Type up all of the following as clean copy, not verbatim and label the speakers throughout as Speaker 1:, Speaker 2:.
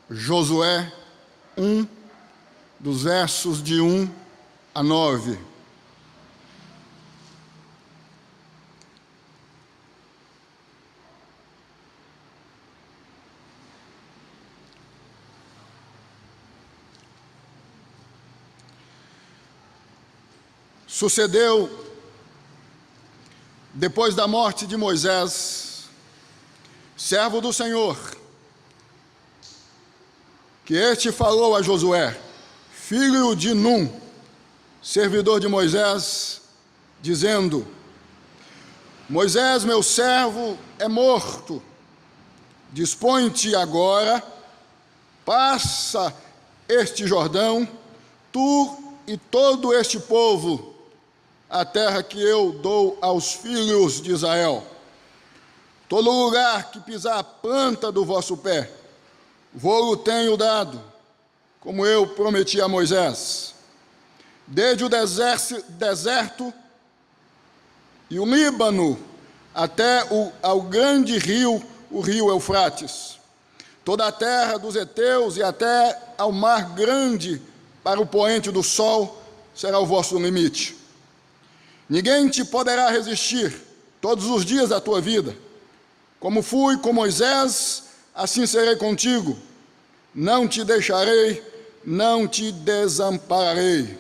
Speaker 1: Josué 1, dos versos de 1 a 9. Sucedeu, depois da morte de Moisés, servo do Senhor, que este falou a Josué, filho de Num, servidor de Moisés, dizendo: Moisés, meu servo, é morto. Dispõe-te agora, passa este Jordão, tu e todo este povo, a terra que eu dou aos filhos de Israel. Todo lugar que pisar a planta do vosso pé, vou-lo tenho dado, como eu prometi a Moisés. Desde o deserto e o Líbano até ao grande rio, o rio Eufrates, toda a terra dos heteus e até ao mar grande, para o poente do sol, será o vosso limite. Ninguém te poderá resistir todos os dias da tua vida. Como fui com Moisés, assim serei contigo. Não te deixarei, não te desampararei.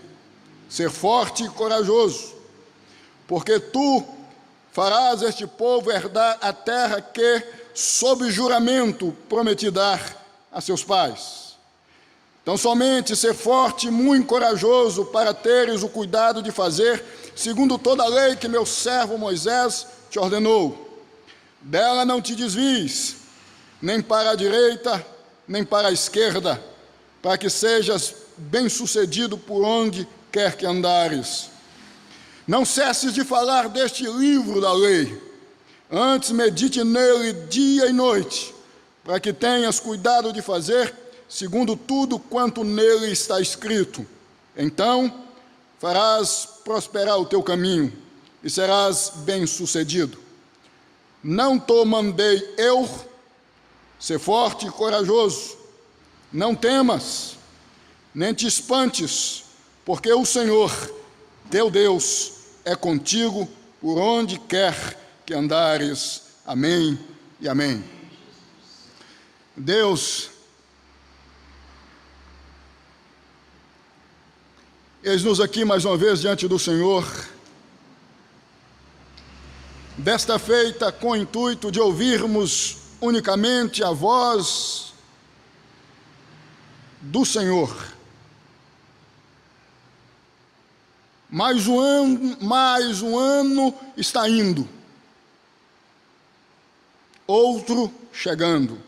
Speaker 1: Ser forte e corajoso, porque tu farás este povo herdar a terra que, sob juramento, prometi dar a seus pais. Então, somente ser forte e muito corajoso para teres o cuidado de fazer, segundo toda a lei que meu servo Moisés te ordenou. Dela não te desvies, nem para a direita, nem para a esquerda, para que sejas bem-sucedido por onde quer que andares. Não cesses de falar deste livro da lei, antes medite nele dia e noite, para que tenhas cuidado de fazer segundo tudo quanto nele está escrito. Então farás prosperar o teu caminho e serás bem-sucedido. Não te mandei eu, ser forte e corajoso, não temas, nem te espantes, porque o Senhor, teu Deus, é contigo por onde quer que andares. Amém e amém. Deus, eis-nos aqui mais uma vez diante do Senhor, desta feita com o intuito de ouvirmos unicamente a voz do Senhor. Mais um ano está indo, outro chegando.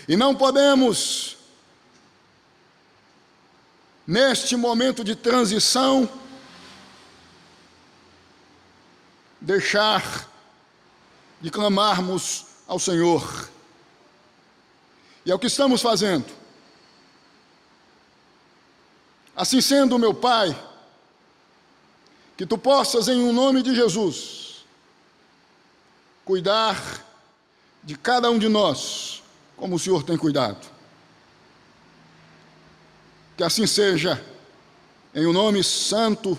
Speaker 1: E não podemos, neste momento de transição, deixar de clamarmos ao Senhor. E é o que estamos fazendo. Assim sendo, meu Pai, que Tu possas, em nome de Jesus, cuidar de cada um de nós, como o Senhor tem cuidado. Que assim seja, em o nome santo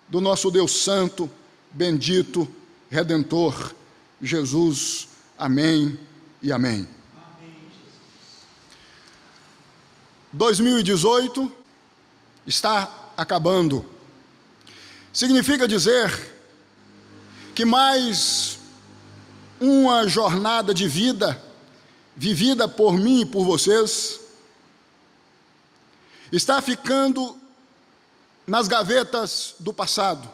Speaker 1: do nosso Deus santo, bendito, Redentor, Jesus. Amém e amém. 2018 está acabando. Significa dizer que mais uma jornada de vida, vivida por mim e por vocês, está ficando nas gavetas do passado,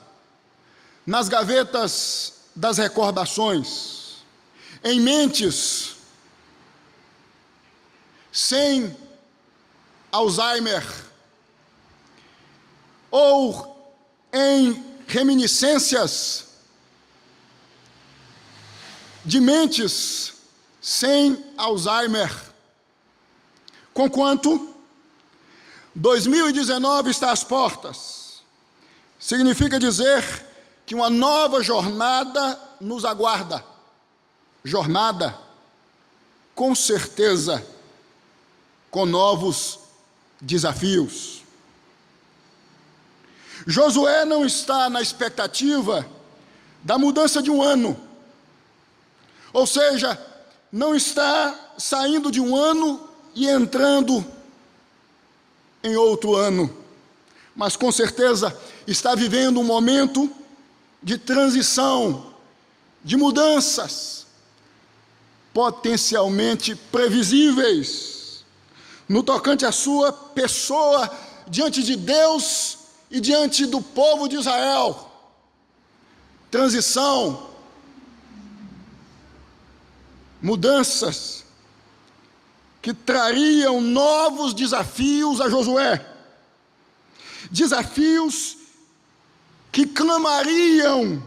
Speaker 1: nas gavetas das recordações, em mentes sem Alzheimer, ou em reminiscências de mentes sem Alzheimer, conquanto 2019 está às portas. Significa dizer que uma nova jornada nos aguarda. Jornada com certeza, com novos desafios. Josué não está na expectativa da mudança de um ano, ou seja, não está saindo de um ano e entrando em outro ano, mas com certeza está vivendo um momento de transição, de mudanças, potencialmente previsíveis, no tocante à sua pessoa, diante de Deus e diante do povo de Israel. Transição, mudanças que trariam novos desafios a Josué, desafios que clamariam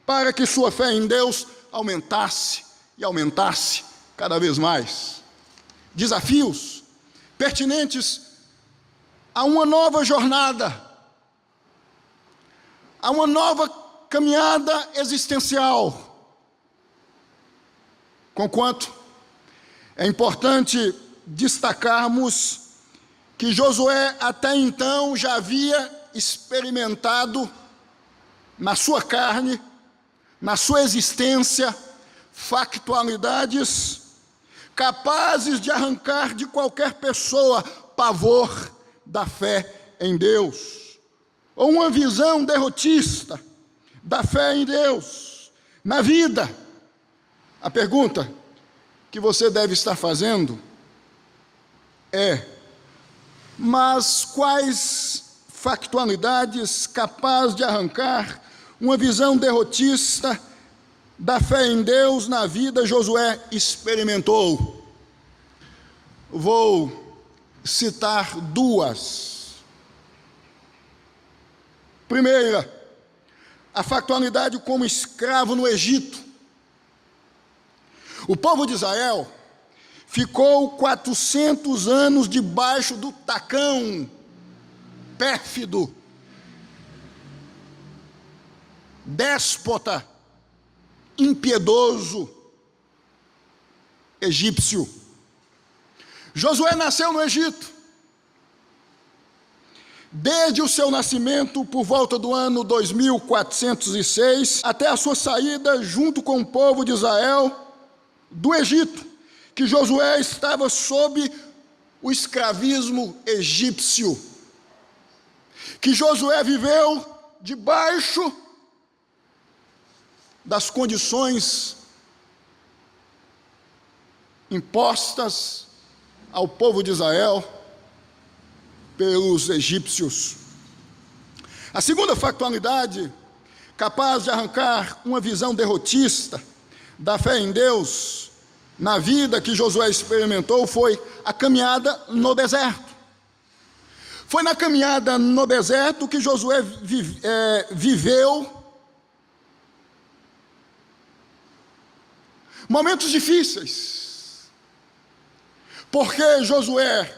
Speaker 1: para que sua fé em Deus aumentasse e aumentasse cada vez mais. Desafios pertinentes a uma nova jornada, a uma nova caminhada existencial. Conquanto é importante destacarmos que Josué até então já havia experimentado na sua carne, na sua existência, factualidades capazes de arrancar de qualquer pessoa pavor da fé em Deus, ou uma visão derrotista da fé em Deus na vida. A pergunta que você deve estar fazendo é: mas quais factualidades capazes de arrancar uma visão derrotista da fé em Deus na vida Josué experimentou? Vou citar duas. Primeira, a factualidade como escravo no Egito. O povo de Israel ficou 400 anos debaixo do tacão pérfido, déspota, impiedoso egípcio. Josué nasceu no Egito. Desde o seu nascimento, por volta do ano 2406, até a sua saída junto com o povo de Israel do Egito, que Josué estava sob o escravismo egípcio, que Josué viveu debaixo das condições impostas ao povo de Israel pelos egípcios. A segunda factualidade capaz de arrancar uma visão derrotista da fé em Deus na vida que Josué experimentou foi a caminhada no deserto. Foi na caminhada no deserto que Josué viveu momentos difíceis, porque Josué,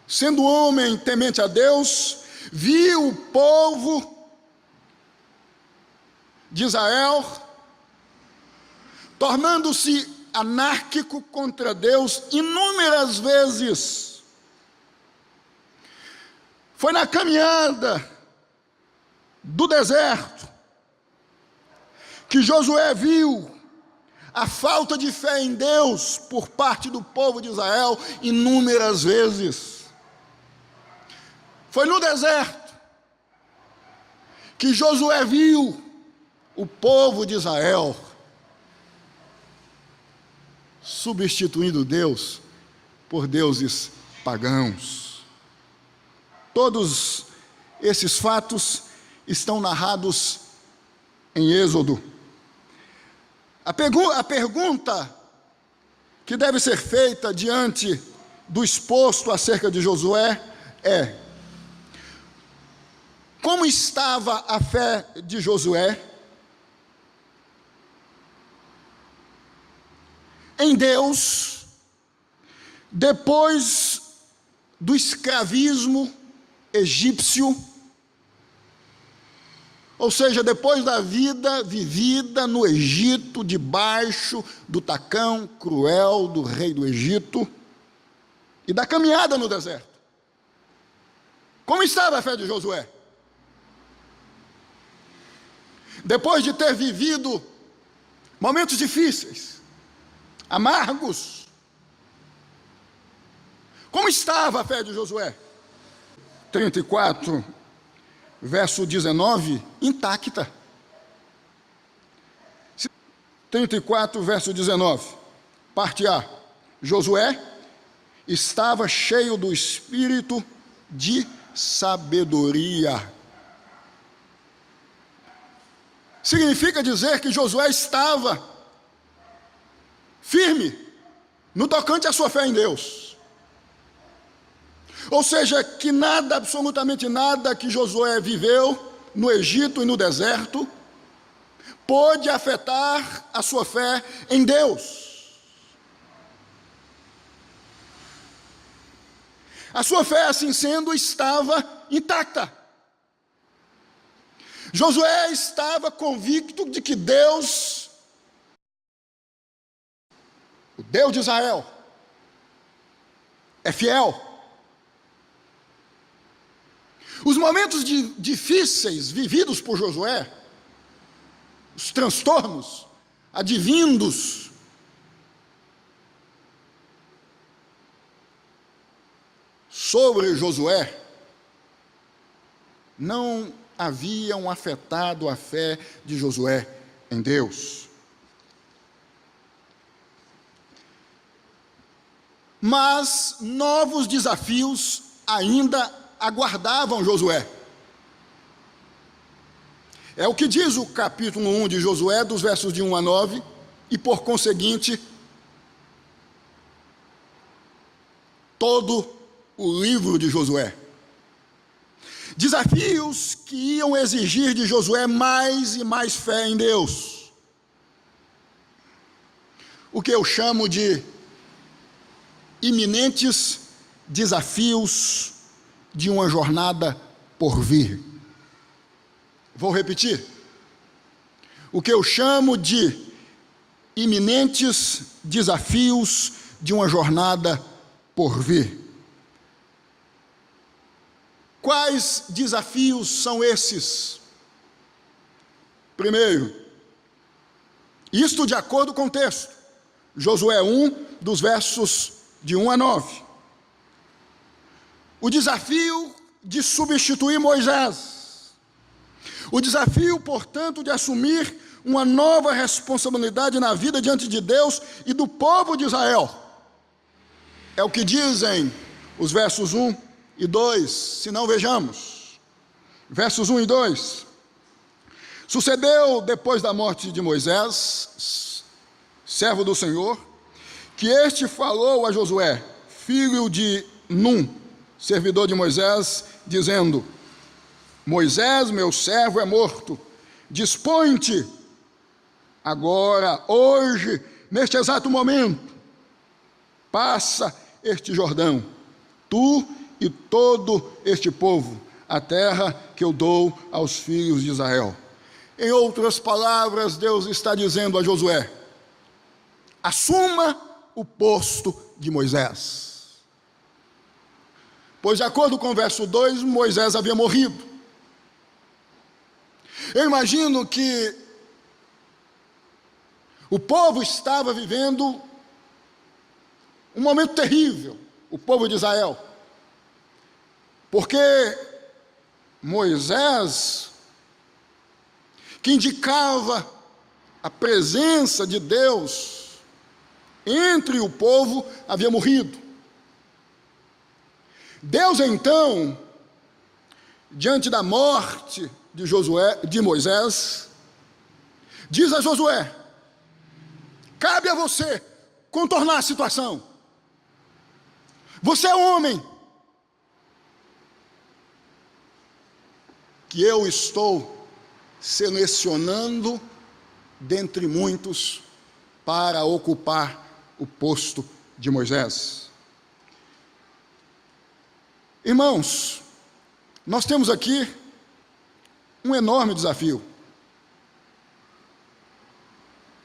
Speaker 1: sendo homem temente a Deus, viu o povo de Israel tornando-se anárquico contra Deus inúmeras vezes. Foi na caminhada do deserto que Josué viu a falta de fé em Deus por parte do povo de Israel inúmeras vezes. Foi no deserto que Josué viu o povo de Israel substituindo Deus por deuses pagãos. Todos esses fatos estão narrados em Êxodo. A pergunta que deve ser feita diante do exposto acerca de Josué é: como estava a fé de Josué em Deus depois do escravismo egípcio Ou seja, depois da vida vivida no Egito, debaixo do tacão cruel do rei do Egito e da caminhada no deserto. Como estava a fé de Josué? Depois de ter vivido momentos difíceis, amargos, como estava a fé de Josué? 34, verso 19, intacta. 34, verso 19, parte A. Josué estava cheio do espírito de sabedoria. Significa dizer que Josué estava firme no tocante à sua fé em Deus. Ou seja, que nada, absolutamente nada que Josué viveu no Egito e no deserto pôde afetar a sua fé em Deus. A sua fé, assim sendo, estava intacta. Josué estava convicto de que Deus, o Deus de Israel, é fiel. Os momentos difíceis vividos por Josué, os transtornos advindos sobre Josué, não haviam afetado a fé de Josué em Deus. Mas novos desafios ainda aguardavam Josué. É o que diz o capítulo 1 de Josué, dos versos de 1 a 9, e por conseguinte, todo o livro de Josué. Desafios que iam exigir de Josué mais e mais fé em Deus. O que eu chamo de iminentes desafios de uma jornada por vir. Vou repetir. O que eu chamo de iminentes desafios de uma jornada por vir. Quais desafios são esses? Primeiro, isto de acordo com o texto, Josué 1, dos versos de 1 a 9. O desafio de substituir Moisés. O desafio, portanto, de assumir uma nova responsabilidade na vida diante de Deus e do povo de Israel. É o que dizem os versos 1 e 2, se não vejamos. Versos 1 e 2. Sucedeu depois da morte de Moisés, servo do Senhor, que este falou a Josué, filho de Num, servidor de Moisés, dizendo: Moisés, meu servo, é morto. Dispõe-te agora, hoje, neste exato momento, passa este Jordão, tu e todo este povo, a terra que eu dou aos filhos de Israel. Em outras palavras, Deus está dizendo a Josué: assuma o posto de Moisés. Pois, de acordo com o verso 2, Moisés havia morrido. Eu imagino que o povo estava vivendo um momento terrível, o povo de Israel, porque Moisés, que indicava a presença de Deus entre o povo, havia morrido. Deus, então, diante da morte de Moisés, diz a Josué: cabe a você contornar a situação. Você é homem que eu estou selecionando dentre muitos para ocupar o posto de Moisés. Irmãos, nós temos aqui um enorme desafio.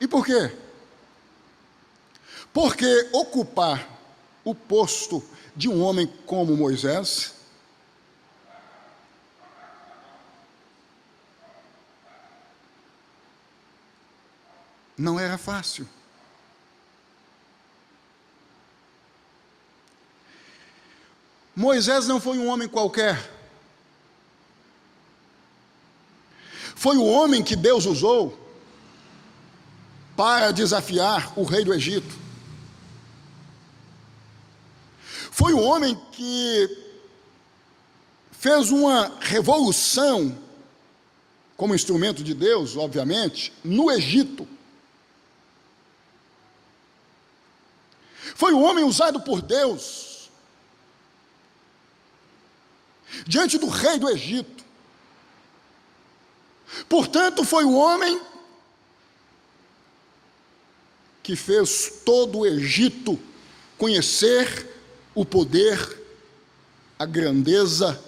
Speaker 1: E por quê? Porque ocupar o posto de um homem como Moisés não era fácil. Moisés não foi um homem qualquer. Foi o homem que Deus usou para desafiar o rei do Egito. Foi o homem que fez uma revolução, como instrumento de Deus, obviamente, no Egito. Foi o homem usado por Deus diante do rei do Egito. Portanto, foi o homem que fez todo o Egito conhecer o poder, a grandeza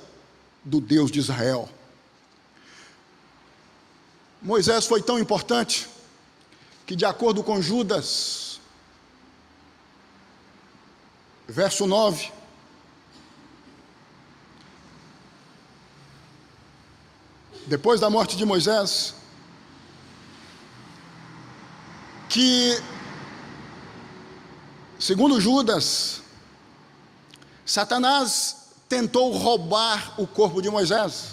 Speaker 1: do Deus de Israel. Moisés foi tão importante que, de acordo com Judas, verso 9, depois da morte de Moisés, que, segundo Judas, Satanás tentou roubar o corpo de Moisés.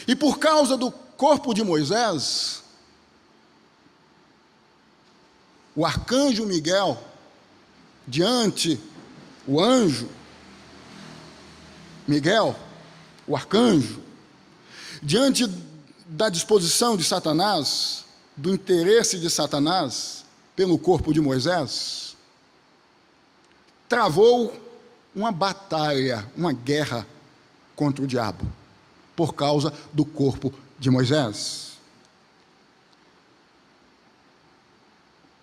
Speaker 1: E por causa do corpo de Moisés, o arcanjo Miguel, o anjo Miguel, o arcanjo, diante da disposição de Satanás, do interesse de Satanás pelo corpo de Moisés, travou uma batalha, uma guerra contra o diabo, por causa do corpo de Moisés.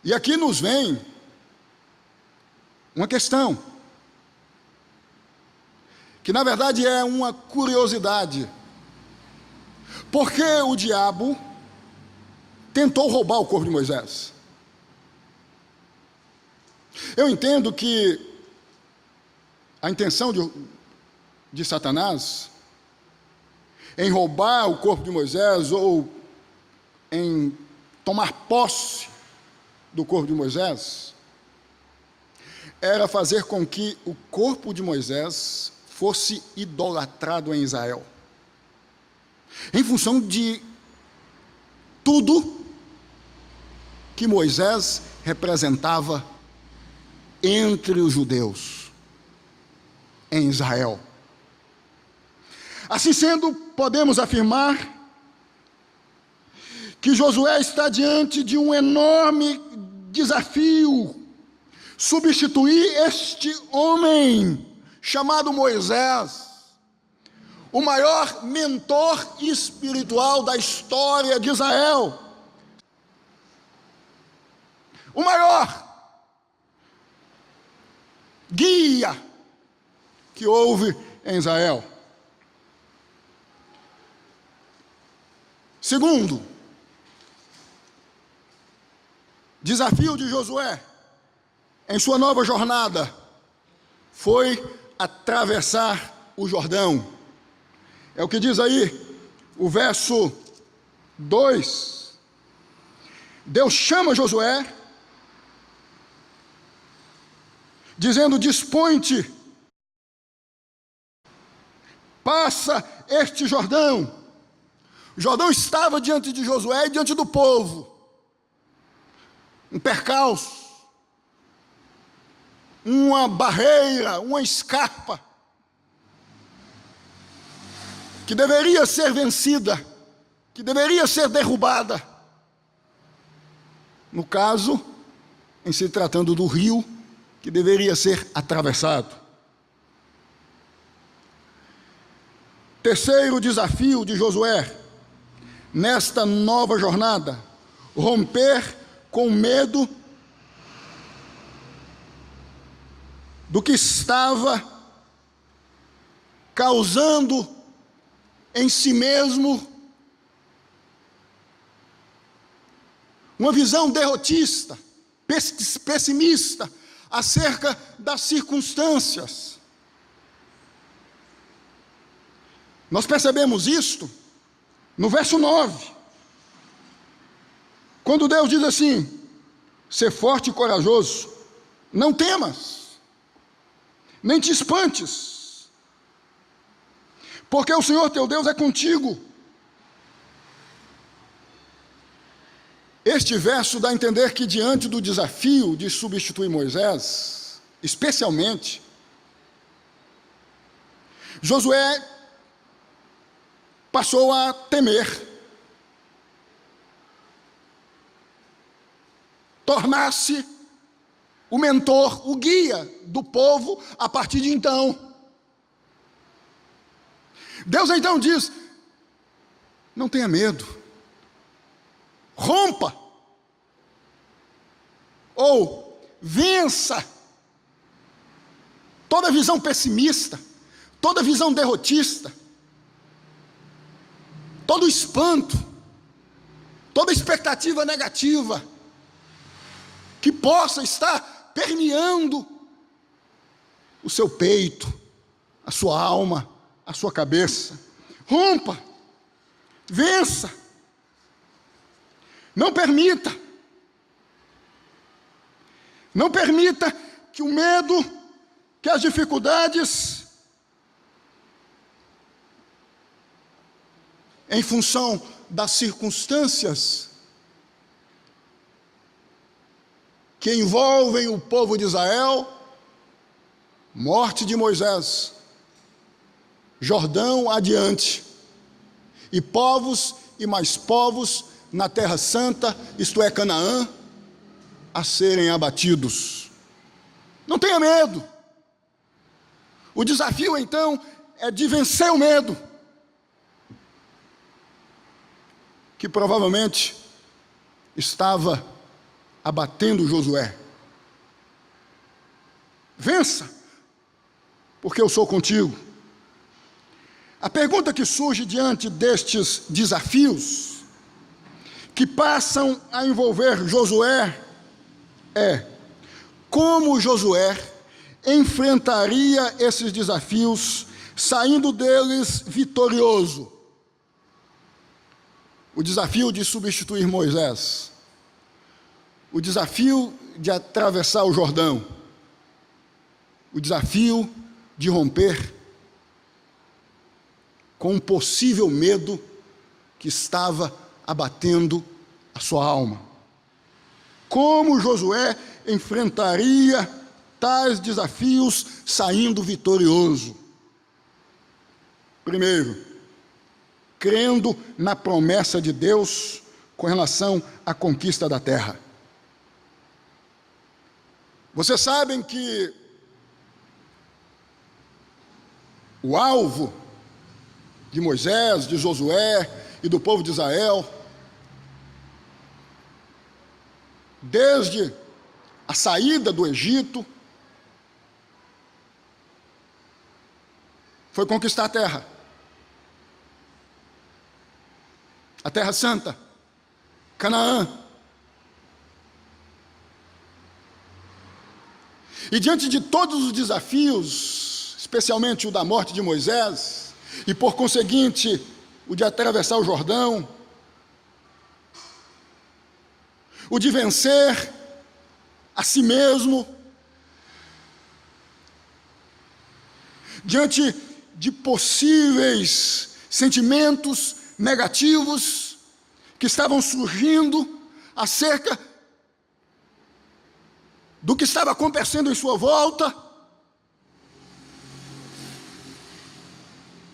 Speaker 1: E aqui nos vem uma questão, que na verdade é uma curiosidade. Por que o diabo tentou roubar o corpo de Moisés? Eu entendo que a intenção de Satanás em roubar o corpo de Moisés ou em tomar posse do corpo de Moisés era fazer com que o corpo de Moisés fosse idolatrado em Israel, em função de tudo que Moisés representava entre os judeus em Israel. Assim sendo, podemos afirmar que Josué está diante de um enorme desafio: substituir este homem chamado Moisés, o maior mentor espiritual da história de Israel, o maior guia que houve em Israel. Segundo, desafio de Josué em sua nova jornada foi atravessar o Jordão. É o que diz aí o verso 2. Deus chama Josué, dizendo: dispõe-te, passa este Jordão. O Jordão estava diante de Josué e diante do povo. Um percalço, uma barreira, uma escarpa, que deveria ser vencida, que deveria ser derrubada. No caso, em se tratando do rio, que deveria ser atravessado. Terceiro desafio de Josué, nesta nova jornada: romper com medo do que estava causando em si mesmo, uma visão derrotista, pessimista acerca das circunstâncias. Nós percebemos isto no verso 9, quando Deus diz assim: ser forte e corajoso, não temas, nem te espantes, porque o Senhor teu Deus é contigo. Este verso dá a entender que, diante do desafio de substituir Moisés, especialmente, Josué passou a temer, tornar-se o mentor, o guia do povo a partir de então. Deus então diz: não tenha medo, rompa, ou vença toda visão pessimista, toda visão derrotista, todo espanto, toda expectativa negativa que possa estar permeando o seu peito, a sua alma, a sua cabeça. Rompa, vença, não permita que o medo, que as dificuldades, em função das circunstâncias que envolvem o povo de Israel, morte de Moisés, Jordão adiante, e povos e mais povos na Terra Santa, isto é, Canaã, a serem abatidos. Não tenha medo. O desafio, então, é de vencer o medo, que provavelmente estava abatendo Josué. Vença, porque eu sou contigo. A pergunta que surge diante destes desafios, que passam a envolver Josué, é: como Josué enfrentaria esses desafios, saindo deles vitorioso? O desafio de substituir Moisés, o desafio de atravessar o Jordão, o desafio de romper com um possível medo que estava abatendo a sua alma. Como Josué enfrentaria tais desafios saindo vitorioso? Primeiro, crendo na promessa de Deus com relação à conquista da terra. Vocês sabem que o alvo de Moisés, de Josué e do povo de Israel, desde a saída do Egito, foi conquistar a Terra Santa, Canaã. E diante de todos os desafios, especialmente o da morte de Moisés, e por conseguinte o de atravessar o Jordão, o de vencer a si mesmo, diante de possíveis sentimentos negativos que estavam surgindo acerca do que estava acontecendo em sua volta,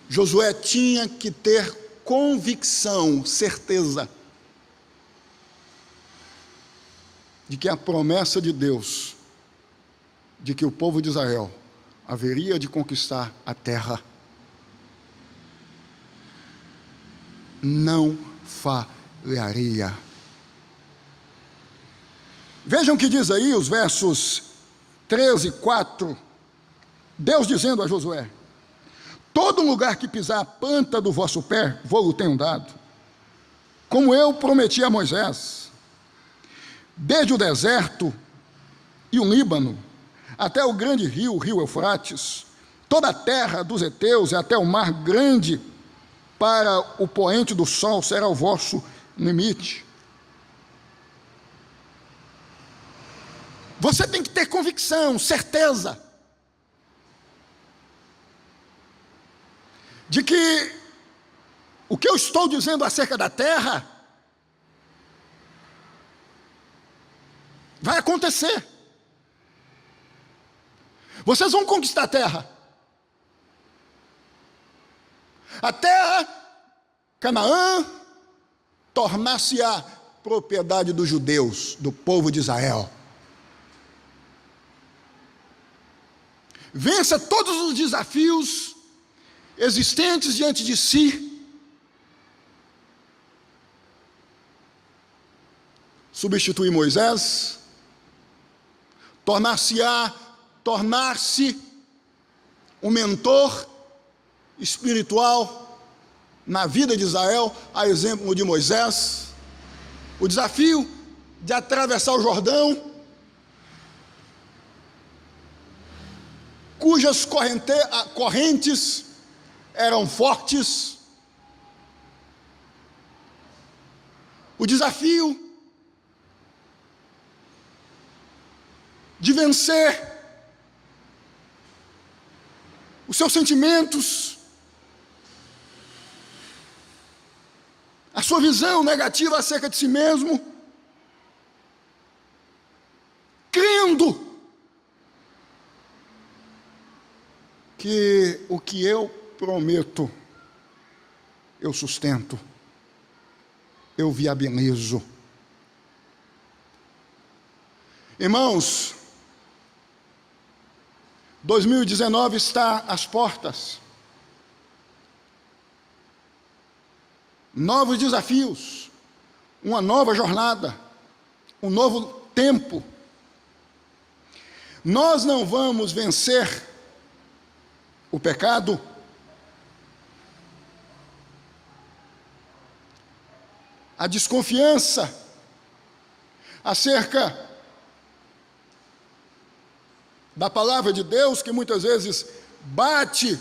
Speaker 1: Josué tinha que ter convicção, certeza, de que a promessa de Deus, de que o povo de Israel haveria de conquistar a terra, não falharia. Vejam o que diz aí os versos 13 e 4, Deus dizendo a Josué: todo lugar que pisar a planta do vosso pé, vou-lo tenho dado, como eu prometi a Moisés, desde o deserto e o Líbano, até o grande rio, o rio Eufrates, toda a terra dos heteus e até o mar grande, para o poente do sol será o vosso limite. Você tem que ter convicção, certeza, de que o que eu estou dizendo acerca da terra vai acontecer. Vocês vão conquistar a terra. A terra, Canaã, tornar-se-á propriedade dos judeus, do povo de Israel. Vença todos os desafios existentes diante de si. Substituir Moisés, tornar-se um mentor espiritual na vida de Israel, a exemplo de Moisés. O desafio de atravessar o Jordão, cujas correntes eram fortes. O desafio de vencer os seus sentimentos, a sua visão negativa acerca de si mesmo, crendo que o que eu prometo, eu sustento, eu viabilizo. Irmãos, 2019 está às portas. Novos desafios, uma nova jornada, um novo tempo. Nós não vamos vencer o pecado a desconfiança acerca da palavra de Deus, que muitas vezes bate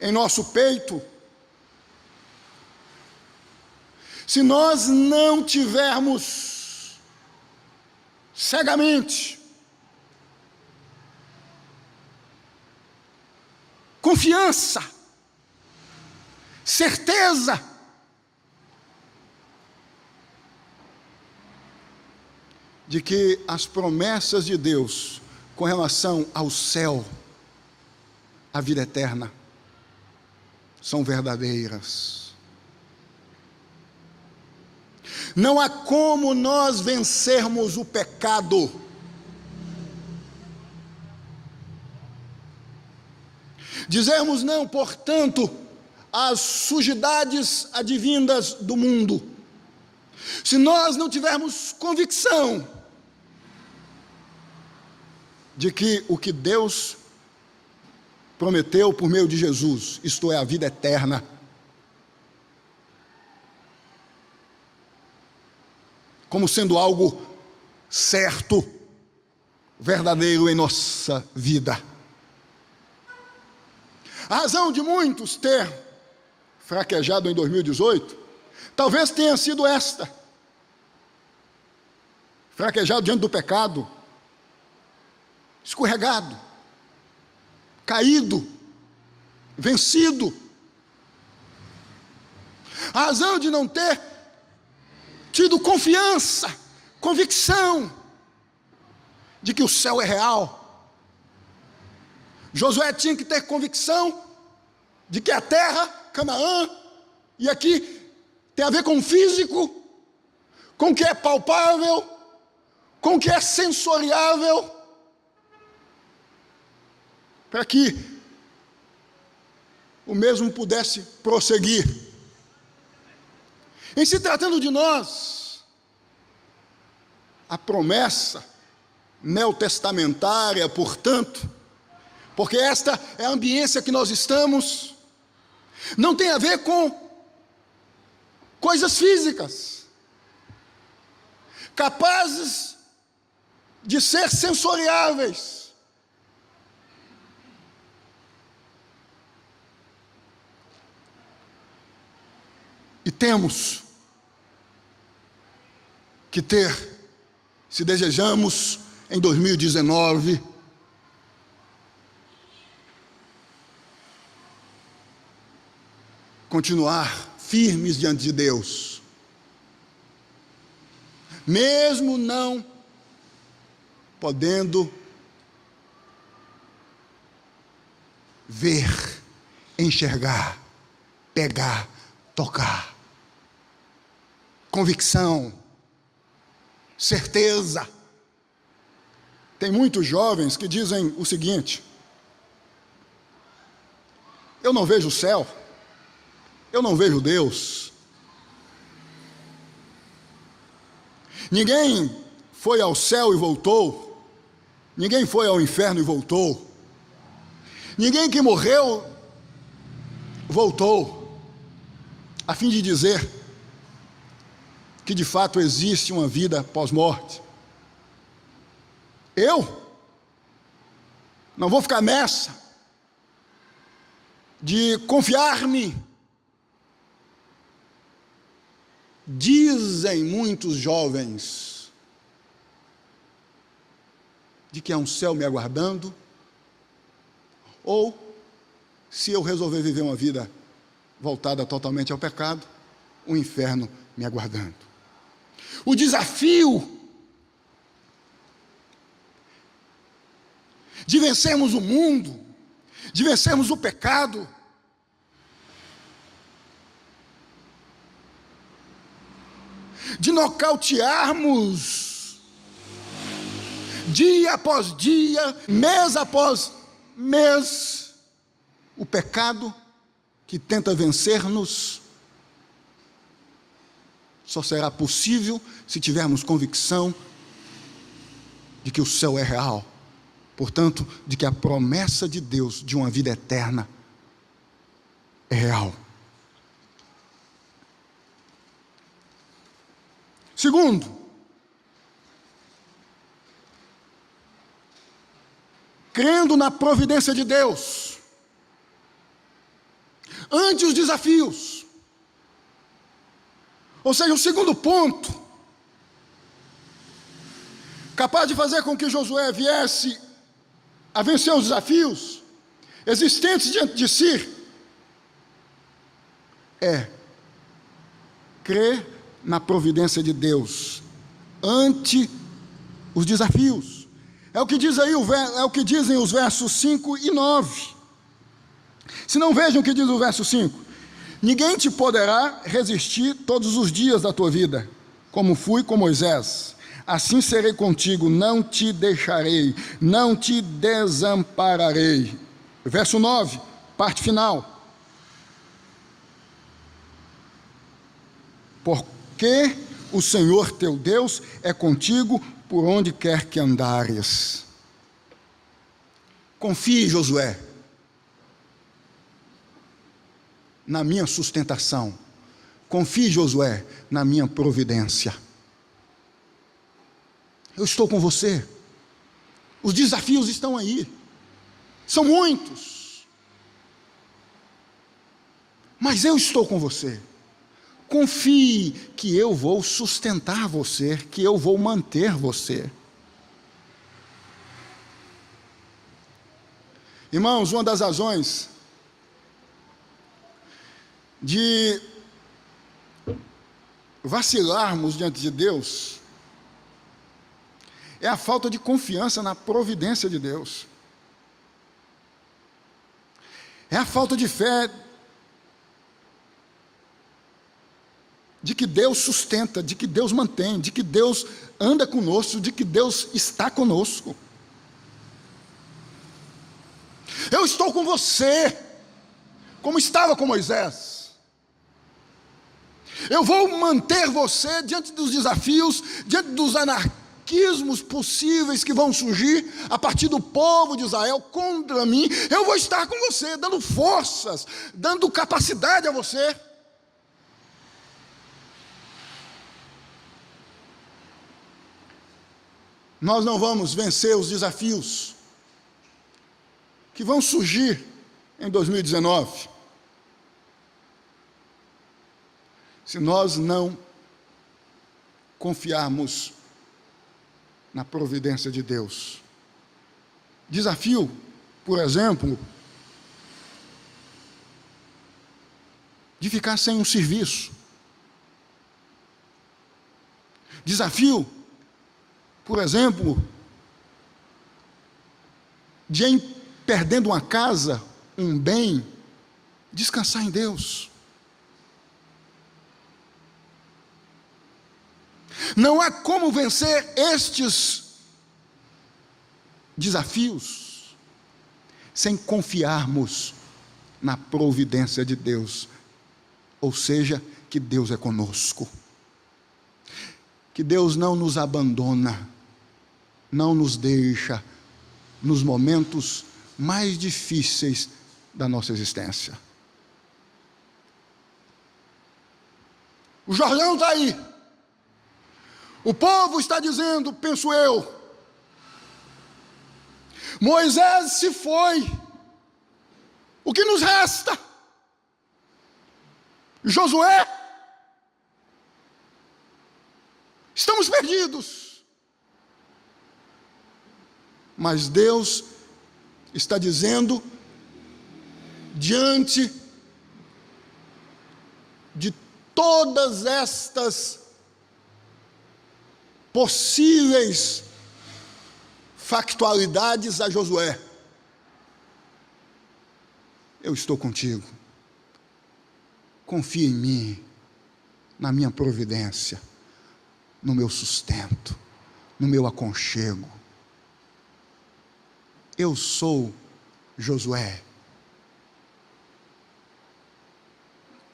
Speaker 1: em nosso peito, se nós não tivermos cegamente confiança, certeza de que as promessas de Deus com relação ao céu, à vida eterna, são verdadeiras. Não há como nós vencermos o pecado dizermos não, portanto, às sujidades advindas do mundo, se nós não tivermos convicção de que o que Deus prometeu por meio de Jesus, isto é, a vida eterna, como sendo algo certo, verdadeiro em nossa vida. A razão de muitos ter fraquejado em 2018, talvez tenha sido esta: fraquejado diante do pecado, escorregado, caído, vencido. A razão de não ter tido confiança, convicção de que o céu é real. Josué tinha que ter convicção de que a terra, Canaã, e aqui tem a ver com o físico, com o que é palpável, com o que é sensoriável, para que o mesmo pudesse prosseguir. Em se tratando de nós, a promessa neotestamentária, portanto, porque esta é a ambiência que nós estamos. Não tem a ver com coisas físicas, capazes de ser sensoriáveis. E temos que ter, se desejamos, em 2019, continuar firmes diante de Deus, mesmo não podendo ver, enxergar, pegar, tocar. Convicção, certeza. Tem muitos jovens que dizem o seguinte: eu não vejo o céu, eu não vejo Deus. Ninguém foi ao céu e voltou, ninguém foi ao inferno e voltou, ninguém que morreu voltou, a fim de dizer que de fato existe uma vida pós-morte. Eu não vou ficar nessa de confiar-me. Dizem muitos jovens de que há um céu me aguardando, ou, se eu resolver viver uma vida voltada totalmente ao pecado, um inferno me aguardando. O desafio de vencermos o mundo, de vencermos o pecado, de nocautearmos dia após dia, mês após mês, o pecado que tenta vencer-nos, só será possível se tivermos convicção de que o céu é real, portanto, de que a promessa de Deus de uma vida eterna é real. Segundo, crendo na providência de Deus, ante os desafios. Ou seja, o segundo ponto, capaz de fazer com que Josué viesse a vencer os desafios existentes diante de si, é crer na providência de Deus ante os desafios. É o que diz aí, é o que dizem os versos 5 e 9. Se não, vejam o que diz o verso 5. Ninguém te poderá resistir todos os dias da tua vida, como fui com Moisés. Assim serei contigo, não te deixarei, não te desampararei. Verso 9, parte final. Porque o Senhor teu Deus é contigo por onde quer que andares. Confie, Josué, na minha sustentação. Confie, Josué, na minha providência. Eu estou com você. Os desafios estão aí. São muitos. Mas eu estou com você. Confie que eu vou sustentar você, que eu vou manter você. Irmãos, uma das razões de vacilarmos diante de Deus é a falta de confiança na providência de Deus. É a falta de fé de que Deus sustenta, de que Deus mantém, de que Deus anda conosco, de que Deus está conosco. Eu estou com você, como estava com Moisés. Eu vou manter você diante dos desafios, diante dos ataquismos possíveis que vão surgir a partir do povo de Israel contra mim, eu vou estar com você, dando forças, dando capacidade a você. Nós não vamos vencer os desafios que vão surgir em 2019 se nós não confiarmos na providência de Deus. Desafio, por exemplo, de ficar sem um serviço. Desafio, por exemplo, de perdendo uma casa, um bem, descansar em Deus. Não há como vencer estes desafios sem confiarmos na providência de Deus, ou seja, que Deus é conosco, que Deus não nos abandona, não nos deixa nos momentos mais difíceis da nossa existência. O Jordão está aí, o povo está dizendo, penso eu, Moisés se foi, o que nos resta? Josué, estamos perdidos. Mas Deus está dizendo, diante de todas estas possíveis factualidades a Josué, eu estou contigo, confia em mim, na minha providência, no meu sustento, no meu aconchego. Eu sou Josué,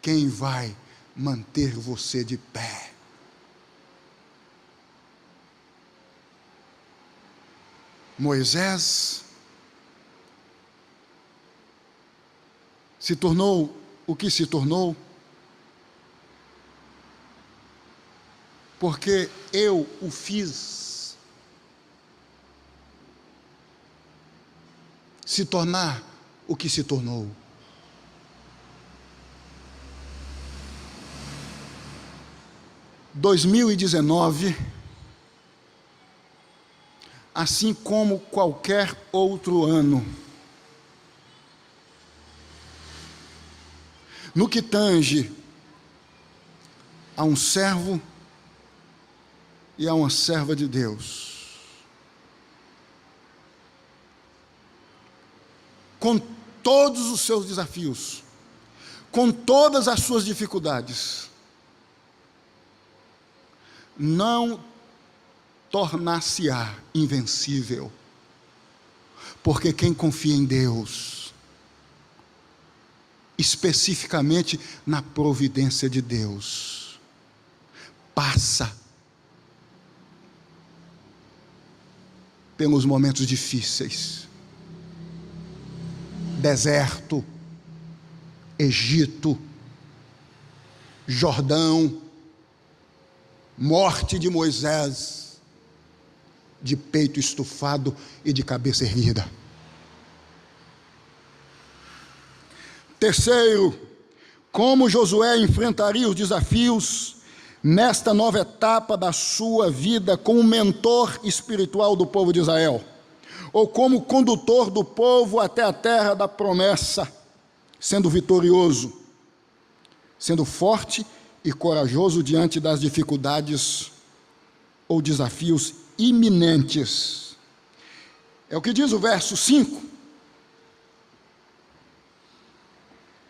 Speaker 1: quem vai manter você de pé. Moisés se tornou o que se tornou porque eu o fiz se tornar o que se tornou. Em 2019, assim como qualquer outro ano, no que tange a um servo e a uma serva de Deus, com todos os seus desafios, com todas as suas dificuldades, não tornar-se-á invencível, porque quem confia em Deus, especificamente na providência de Deus, passa pelos momentos difíceis, deserto, Egito, Jordão, morte de Moisés, de peito estufado e de cabeça erguida. Terceiro, como Josué enfrentaria os desafios nesta nova etapa da sua vida como mentor espiritual do povo de Israel, ou como condutor do povo até a terra da promessa, sendo vitorioso, sendo forte e corajoso diante das dificuldades ou desafios iminentes. É o que diz o verso 5.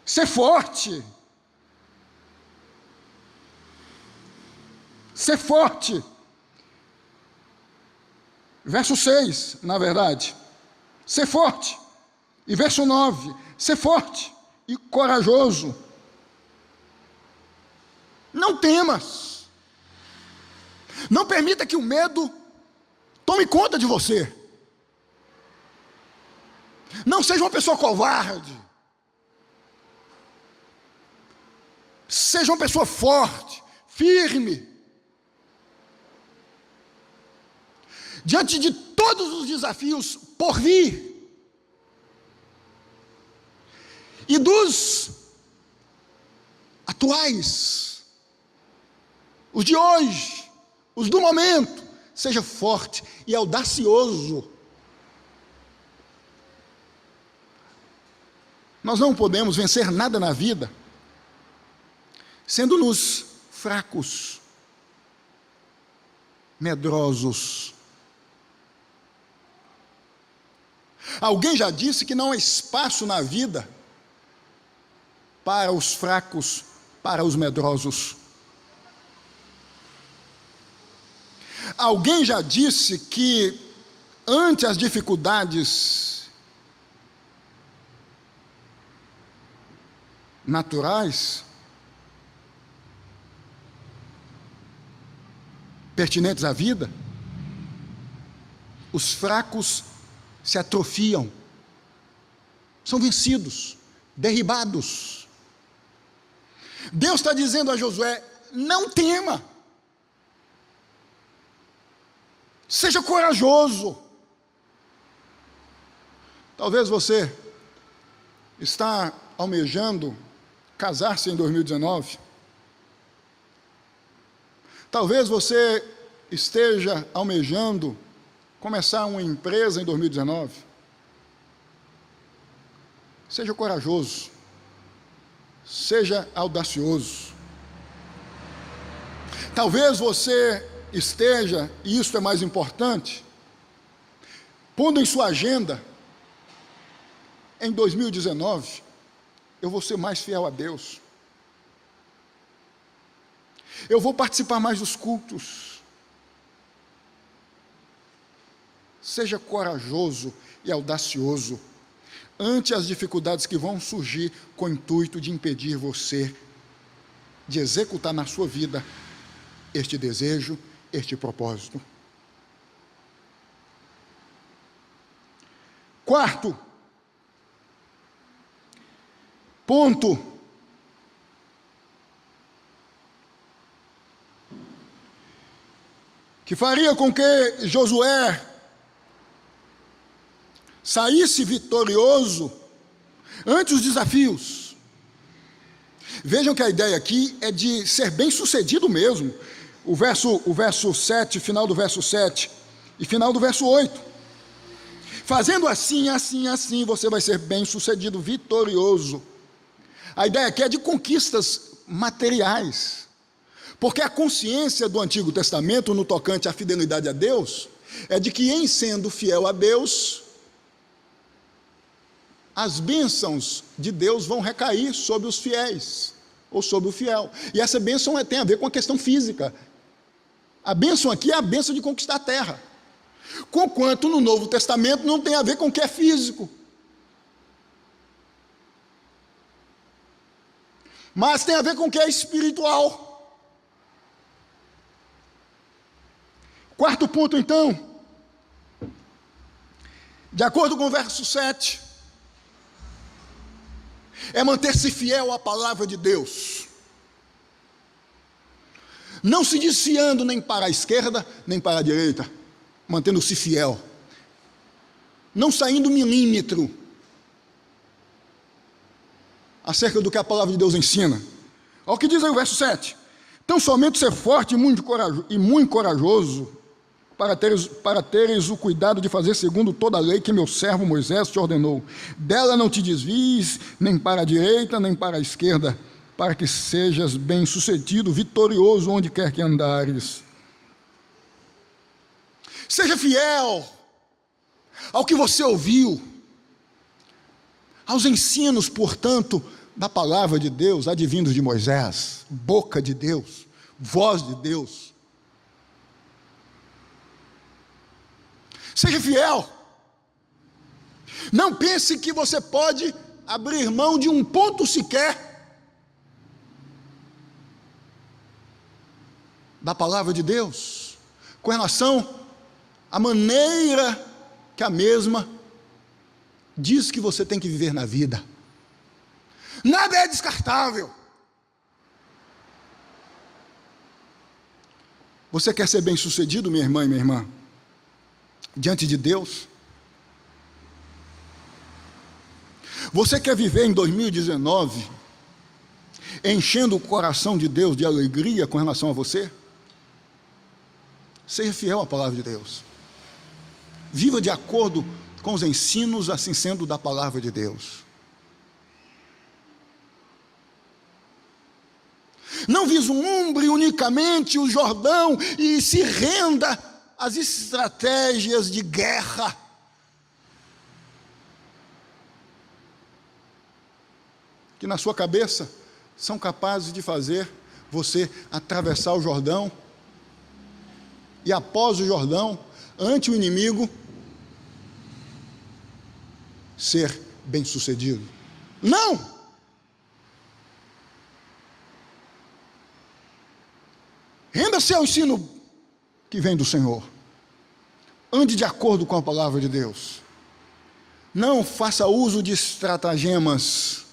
Speaker 1: Ser forte. Ser forte. Verso 6, na verdade. Ser forte. E verso 9. Ser forte e corajoso. Não temas. Não permita que o medo Tome conta de você. Não seja uma pessoa covarde. Seja uma pessoa forte, firme. Diante de todos os desafios por vir, e dos atuais, os de hoje, os do momento, seja forte e audacioso. Nós não podemos vencer nada na vida sendo-nos fracos, medrosos. Alguém já disse que não há espaço na vida para os fracos, para os medrosos. Alguém já disse que ante as dificuldades naturais, pertinentes à vida, os fracos se atrofiam, são vencidos, derribados. Deus está dizendo a Josué: não tema, seja corajoso. Talvez você está almejando casar-se em 2019. Talvez você esteja almejando começar uma empresa em 2019. Seja corajoso, seja audacioso. Talvez você esteja, e isso é mais importante, pondo em sua agenda, em 2019, eu vou ser mais fiel a Deus. Eu vou participar mais dos cultos. Seja corajoso e audacioso ante as dificuldades que vão surgir com o intuito de impedir você de executar na sua vida este desejo, este propósito. Quarto ponto, que faria com que Josué saísse vitorioso ante os desafios. Vejam que a ideia aqui é de ser bem-sucedido mesmo. O verso 7, final do verso 7 e final do verso 8. Fazendo assim, assim, assim, você vai ser bem-sucedido, vitorioso. A ideia aqui é de conquistas materiais. Porque a consciência do Antigo Testamento, no tocante à fidelidade a Deus, é de que em sendo fiel a Deus, as bênçãos de Deus vão recair sobre os fiéis, ou sobre o fiel. E essa bênção tem a ver com a questão física. A bênção aqui é a bênção de conquistar a terra. Conquanto no Novo Testamento não tem a ver com o que é físico. Mas tem a ver com o que é espiritual. Quarto ponto, então, de acordo com o verso 7, é manter-se fiel à palavra de Deus, não se desviando nem para a esquerda, nem para a direita, mantendo-se fiel, não saindo milímetro acerca do que a palavra de Deus ensina. Olha o que diz aí o verso 7. Então somente ser forte e muito corajoso, para teres o cuidado de fazer segundo toda a lei que meu servo Moisés te ordenou. Dela não te desvies, nem para a direita, nem para a esquerda, para que sejas bem-sucedido, vitorioso onde quer que andares. Seja fiel ao que você ouviu, aos ensinos, portanto, da palavra de Deus, advindos de Moisés, boca de Deus, voz de Deus. Seja fiel. Não pense que você pode abrir mão de um ponto sequer da palavra de Deus com relação a maneira que a mesma diz que você tem que viver na vida. Nada é descartável. Você quer ser bem-sucedido, minha irmã e minha irmã, diante de Deus? Você quer viver em 2019 enchendo o coração de Deus de alegria com relação a você? Seja fiel à palavra de Deus. Viva de acordo com os ensinos, assim sendo da palavra de Deus. Não vislumbre unicamente o Jordão e se renda às estratégias de guerra. Que na sua cabeça são capazes de fazer você atravessar o Jordão e após o Jordão, ante o inimigo, ser bem-sucedido. Não! Renda-se ao ensino que vem do Senhor. Ande de acordo com a palavra de Deus. Não faça uso de estratagemas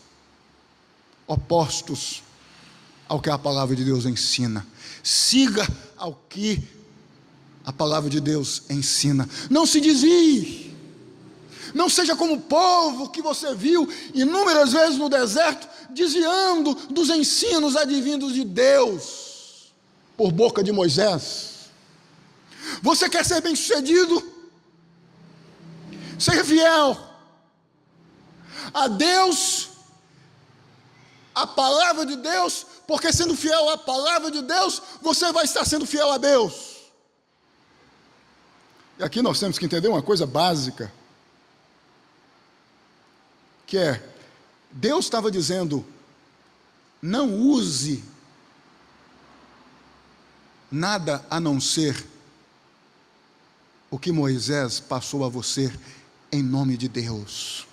Speaker 1: opostos ao que a palavra de Deus ensina. Siga ao que a palavra de Deus ensina. Não se desvie. Não seja como o povo que você viu inúmeras vezes no deserto, desviando dos ensinos advindos de Deus por boca de Moisés. Você quer ser bem-sucedido? Seja fiel a Deus, a palavra de Deus, porque sendo fiel à palavra de Deus, você vai estar sendo fiel a Deus. E aqui nós temos que entender uma coisa básica, que é, Deus estava dizendo, não use nada a não ser o que Moisés passou a você em nome de Deus.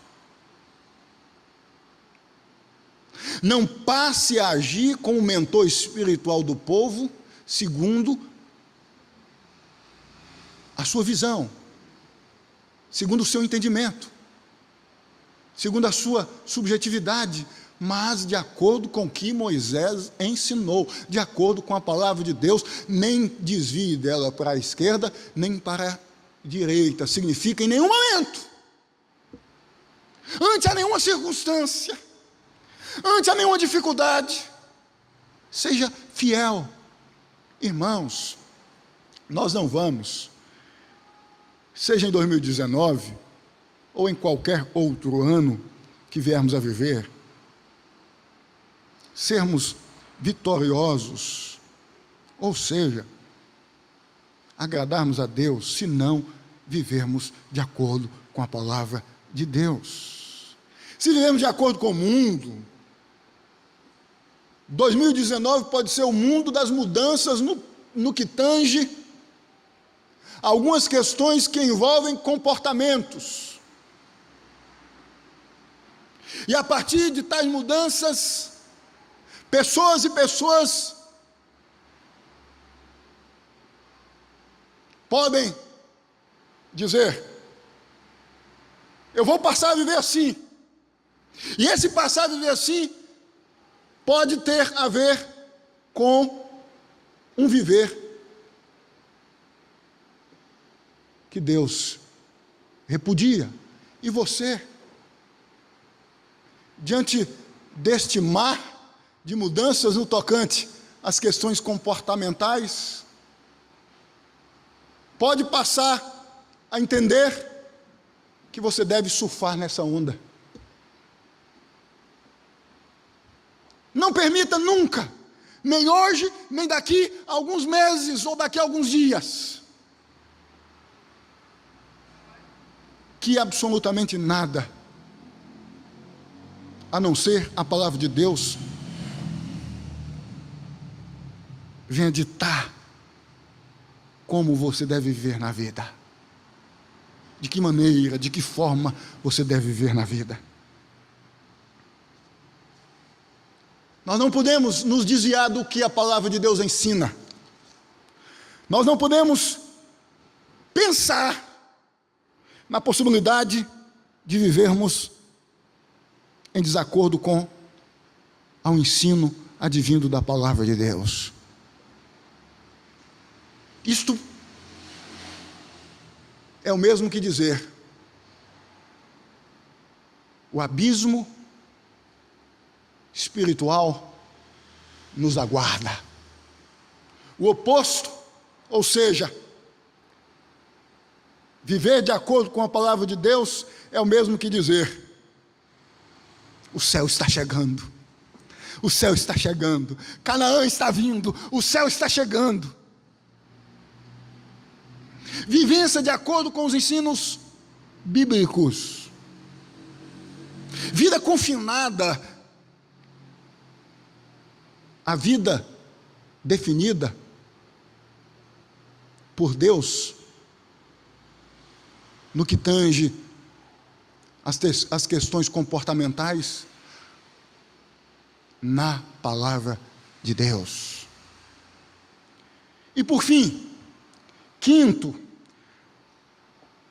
Speaker 1: Não passe a agir como mentor espiritual do povo, segundo a sua visão, segundo o seu entendimento, segundo a sua subjetividade, mas de acordo com o que Moisés ensinou, de acordo com a palavra de Deus. Nem desvie dela para a esquerda, nem para a direita. Significa em nenhum momento, ante a nenhuma circunstância, ante a nenhuma dificuldade, seja fiel. Irmãos, nós não vamos, seja em 2019, ou em qualquer outro ano que viermos a viver, sermos vitoriosos, ou seja, agradarmos a Deus, se não vivermos de acordo com a palavra de Deus. Se vivermos de acordo com o mundo, 2019 pode ser o mundo das mudanças no que tange algumas questões que envolvem comportamentos. E a partir de tais mudanças, pessoas e pessoas podem dizer, eu vou passar a viver assim. E esse passar a viver assim pode ter a ver com um viver que Deus repudia. E você, diante deste mar de mudanças no tocante às questões comportamentais, pode passar a entender que você deve surfar nessa onda. Não permita nunca, nem hoje, nem daqui a alguns meses ou daqui a alguns dias, que absolutamente nada, a não ser a palavra de Deus, venha ditar como você deve viver na vida. De que maneira, de que forma você deve viver na vida. Nós não podemos nos desviar do que a palavra de Deus ensina. Nós não podemos pensar na possibilidade de vivermos em desacordo com ao ensino advindo da palavra de Deus. Isto é o mesmo que dizer: o abismo espiritual nos aguarda. O oposto, ou seja, viver de acordo com a palavra de Deus, é o mesmo que dizer: o céu está chegando, o céu está chegando, Canaã está vindo, o céu está chegando. Vivência de acordo com os ensinos bíblicos, vida confinada, a vida definida por Deus no que tange as questões comportamentais na palavra de Deus. E por fim, quinto,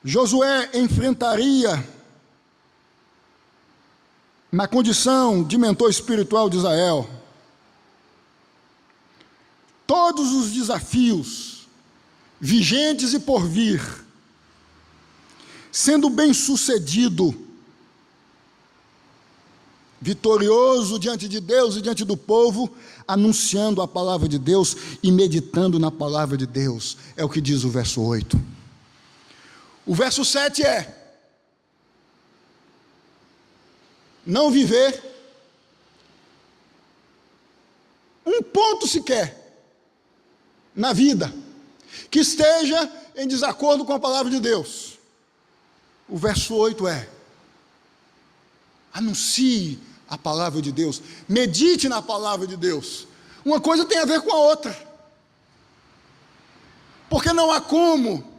Speaker 1: Josué enfrentaria, na condição de mentor espiritual de Israel, todos os desafios vigentes e por vir, sendo bem-sucedido, vitorioso diante de Deus e diante do povo, anunciando a palavra de Deus e meditando na palavra de Deus. É o que diz o verso 8. O verso 7 é: não viver um ponto sequer na vida que esteja em desacordo com a palavra de Deus. O verso 8 é: anuncie a palavra de Deus, medite na palavra de Deus. Uma coisa tem a ver com a outra, porque não há como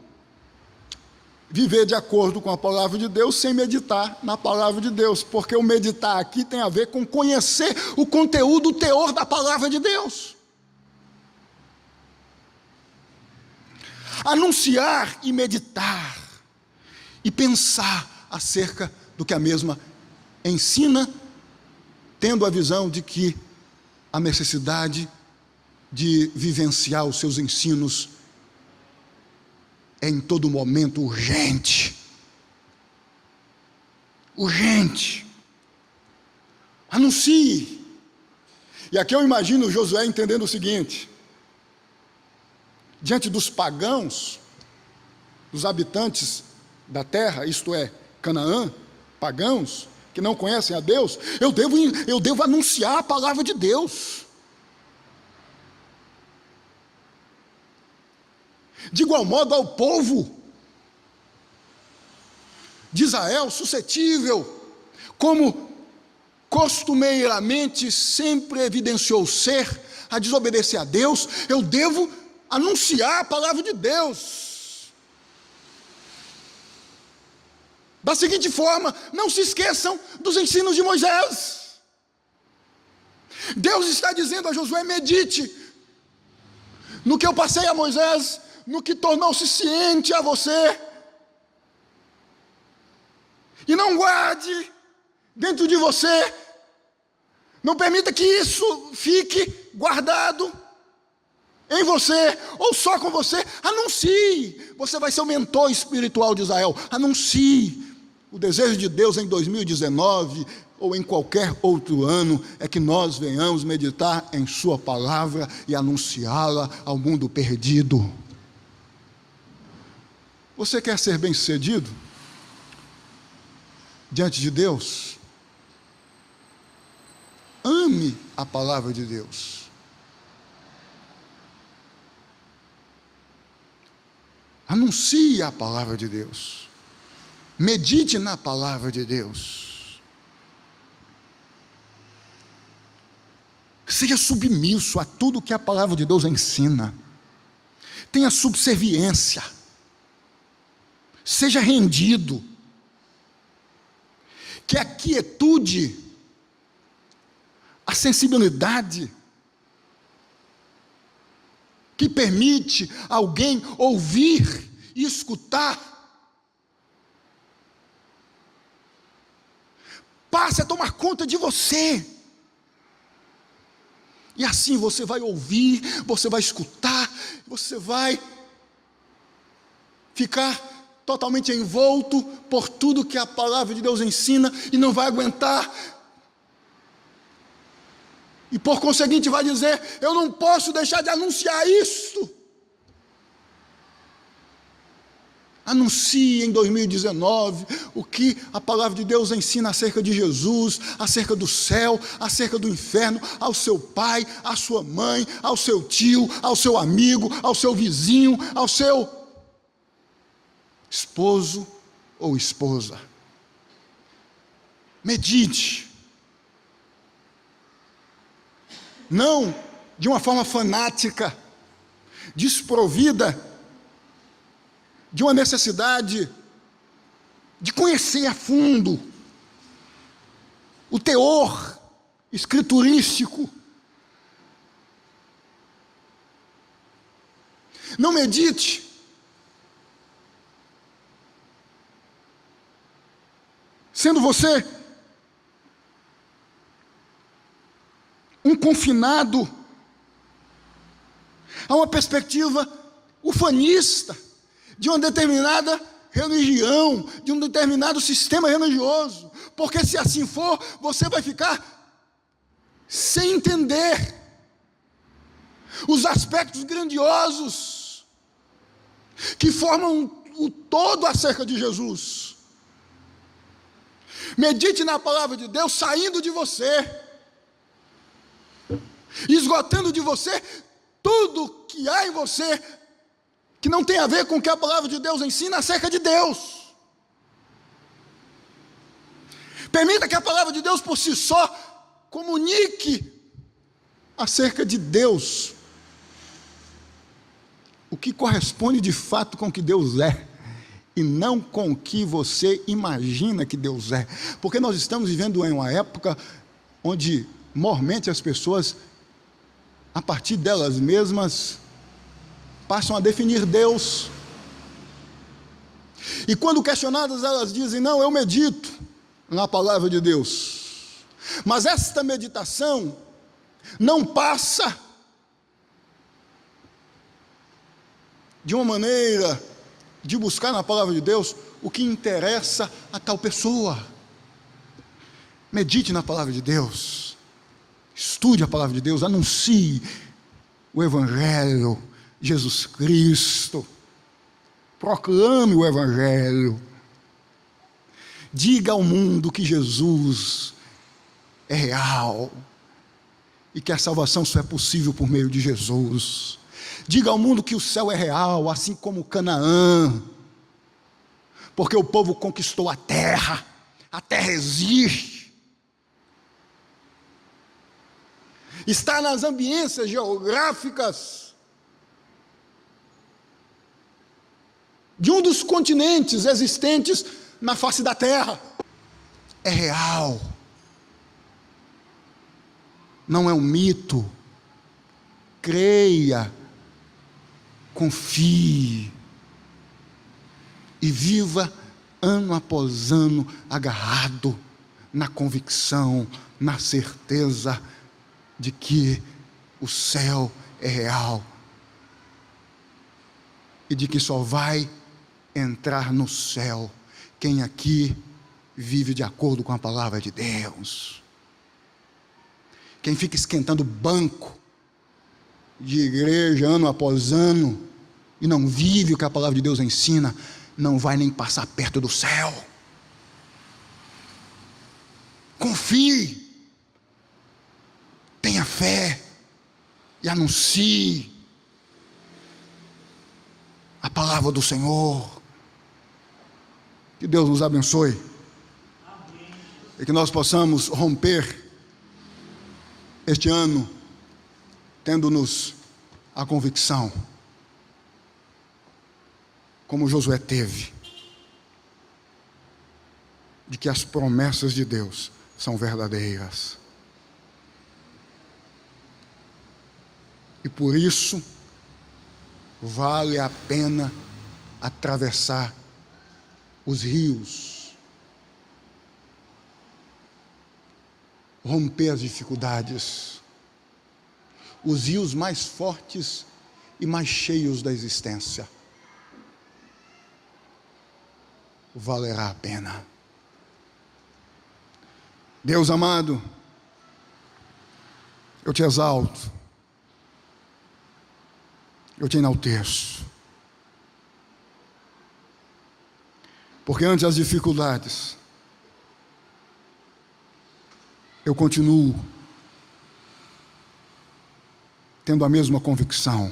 Speaker 1: viver de acordo com a palavra de Deus sem meditar na palavra de Deus, porque o meditar aqui tem a ver com conhecer o conteúdo, o teor da palavra de Deus. Anunciar e meditar e pensar acerca do que a mesma ensina, tendo a visão de que a necessidade de vivenciar os seus ensinos é em todo momento urgente. Urgente. Anuncie. E aqui eu imagino Josué entendendo o seguinte: diante dos pagãos, dos habitantes da terra, isto é, Canaã, pagãos, que não conhecem a Deus, eu devo anunciar a palavra de Deus. De igual modo ao povo de Israel, suscetível, como costumeiramente sempre evidenciou ser, a desobedecer a Deus, eu devo anunciar a palavra de Deus. Da seguinte forma: não se esqueçam dos ensinos de Moisés. Deus está dizendo a Josué: medite no que eu passei a Moisés, no que tornou-se ciente a você, e não guarde dentro de você, não permita que isso fique guardado em você, ou só com você. Anuncie. Você vai ser o mentor espiritual de Israel. Anuncie. O desejo de Deus em 2019 ou em qualquer outro ano é que nós venhamos meditar em sua palavra e anunciá-la ao mundo perdido. Você quer ser bem-sucedido diante de Deus? Ame a palavra de Deus. Anuncie a palavra de Deus. Medite na palavra de Deus. Seja submisso a tudo que a palavra de Deus ensina. Tenha subserviência. Seja rendido. Que a quietude, a sensibilidade que permite alguém ouvir e escutar. Passe a tomar conta de você. E assim você vai ouvir, você vai escutar, você vai ficar totalmente envolto por tudo que a palavra de Deus ensina e não vai aguentar. E por conseguinte vai dizer: eu não posso deixar de anunciar isto. Anuncie em 2019 o que a palavra de Deus ensina acerca de Jesus, acerca do céu, acerca do inferno, ao seu pai, à sua mãe, ao seu tio, ao seu amigo, ao seu vizinho, ao seu esposo ou esposa. Medite. Não de uma forma fanática, desprovida de uma necessidade de conhecer a fundo o teor escriturístico. Não medite sendo você um confinado a uma perspectiva ufanista de uma determinada religião, de um determinado sistema religioso, porque se assim for, você vai ficar sem entender os aspectos grandiosos que formam o todo acerca de Jesus. Medite na palavra de Deus saindo de você, esgotando de você tudo que há em você que não tem a ver com o que a palavra de Deus ensina acerca de Deus. Permita que a palavra de Deus por si só comunique acerca de Deus o que corresponde de fato com o que Deus é, e não com o que você imagina que Deus é. Porque nós estamos vivendo em uma época onde mormente as pessoas, a partir delas mesmas, passam a definir Deus. E quando questionadas, elas dizem: não, eu medito na palavra de Deus. Mas esta meditação não passa de uma maneira de buscar na palavra de Deus o que interessa a tal pessoa. Medite na palavra de Deus, estude a palavra de Deus, anuncie o Evangelho, Jesus Cristo, proclame o Evangelho, diga ao mundo que Jesus é real e que a salvação só é possível por meio de Jesus. Diga ao mundo que o céu é real, assim como Canaã, porque o povo conquistou a terra existe. Está nas ambiências geográficas de um dos continentes existentes na face da terra. É real. Não é um mito. Creia, confie e viva ano após ano agarrado na convicção, na certeza de que o céu é real e de que só vai entrar no céu quem aqui vive de acordo com a palavra de Deus. Quem fica esquentando banco de igreja ano após ano e não vive o que a palavra de Deus ensina, não vai nem passar perto do céu. Confie, tenha fé e anuncie a palavra do Senhor. Que Deus nos abençoe. Amém. E que nós possamos romper este ano tendo-nos a convicção, como Josué teve, de que as promessas de Deus são verdadeiras. E por isso vale a pena atravessar os rios, romper as dificuldades, os rios mais fortes e mais cheios da existência. Valerá a pena. Deus amado, eu te exalto, eu te enalteço, porque ante as dificuldades, eu continuo tendo a mesma convicção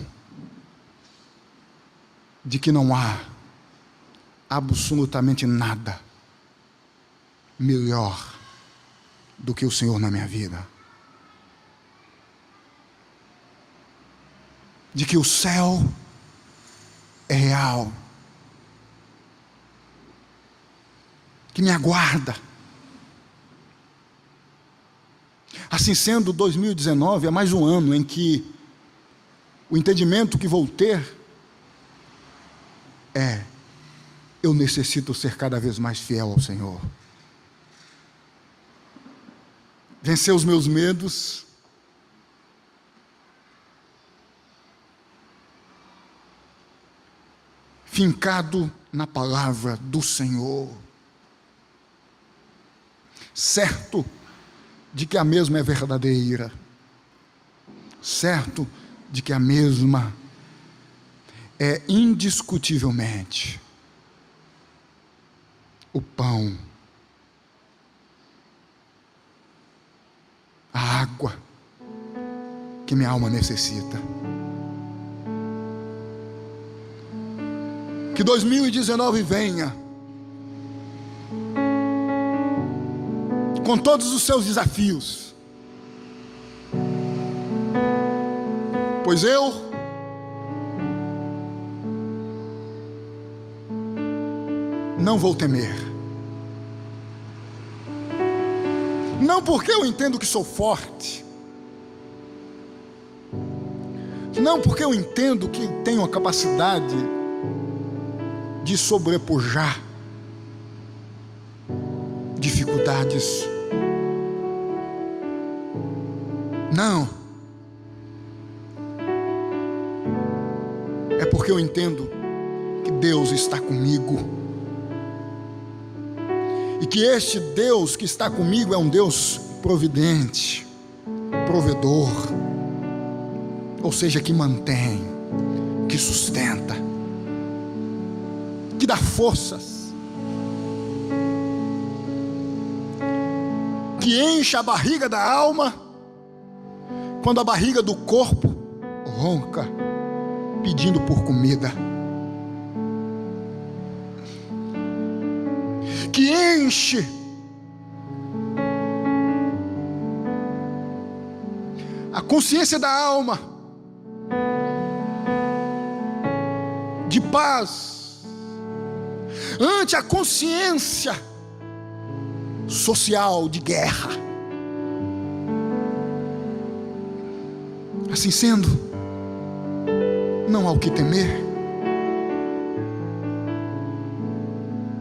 Speaker 1: de que não há absolutamente nada melhor do que o Senhor na minha vida. De que o céu é real, que me aguarda. Assim sendo, 2019 é mais um ano em que o entendimento que vou ter é: eu necessito ser cada vez mais fiel ao Senhor. Vencer os meus medos, fincado na palavra do Senhor, certo de que a mesma é verdadeira, certo de que a mesma é indiscutivelmente o pão, a água que minha alma necessita. Que 2019 venha com todos os seus desafios, pois eu não vou temer. Não porque eu entendo que sou forte, não porque eu entendo que tenho a capacidade de sobrepujar dificuldades. Não. É porque eu entendo que Deus está comigo. E que este Deus que está comigo é um Deus providente, provedor. Ou seja, que mantém, que sustenta, que dá forças, que enche a barriga da alma, quando a barriga do corpo ronca, pedindo por comida, que enche a consciência da alma de paz ante a consciência social de guerra. Assim sendo, não há o que temer,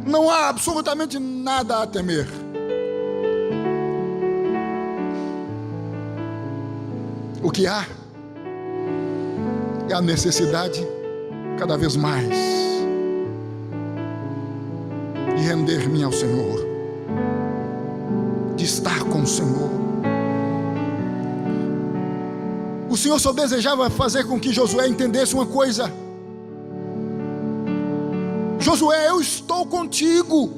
Speaker 1: não há absolutamente nada a temer. O que há é a necessidade cada vez mais de render-me ao Senhor, de estar com o Senhor. O Senhor só desejava fazer com que Josué entendesse uma coisa: Josué, eu estou contigo,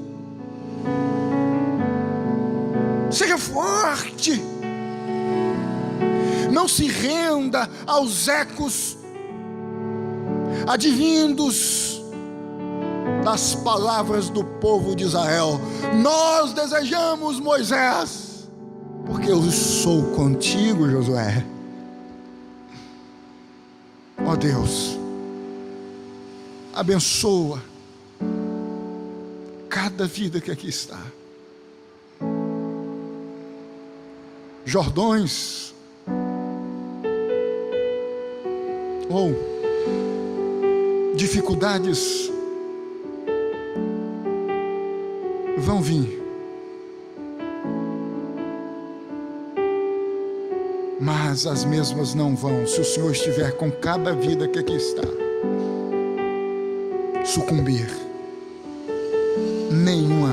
Speaker 1: seja forte, não se renda aos ecos advindos das palavras do povo de Israel. Nós desejamos, Moisés, porque eu sou contigo, Josué. Ó Deus, abençoa cada vida que aqui está. Jordões ou dificuldades vão vir, mas as mesmas não vão se o Senhor estiver com cada vida que aqui está. Sucumbir. Nenhuma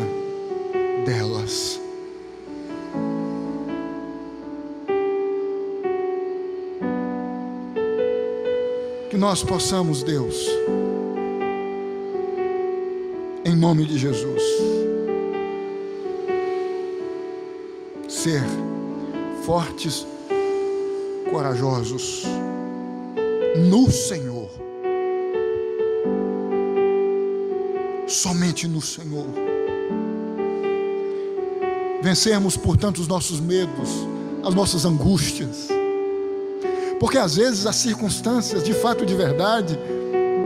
Speaker 1: delas. Que nós possamos, Deus, em nome de Jesus, ser fortes, corajosos no Senhor, somente no Senhor. Vencermos, portanto, os nossos medos, as nossas angústias, porque às vezes as circunstâncias, de fato, de verdade,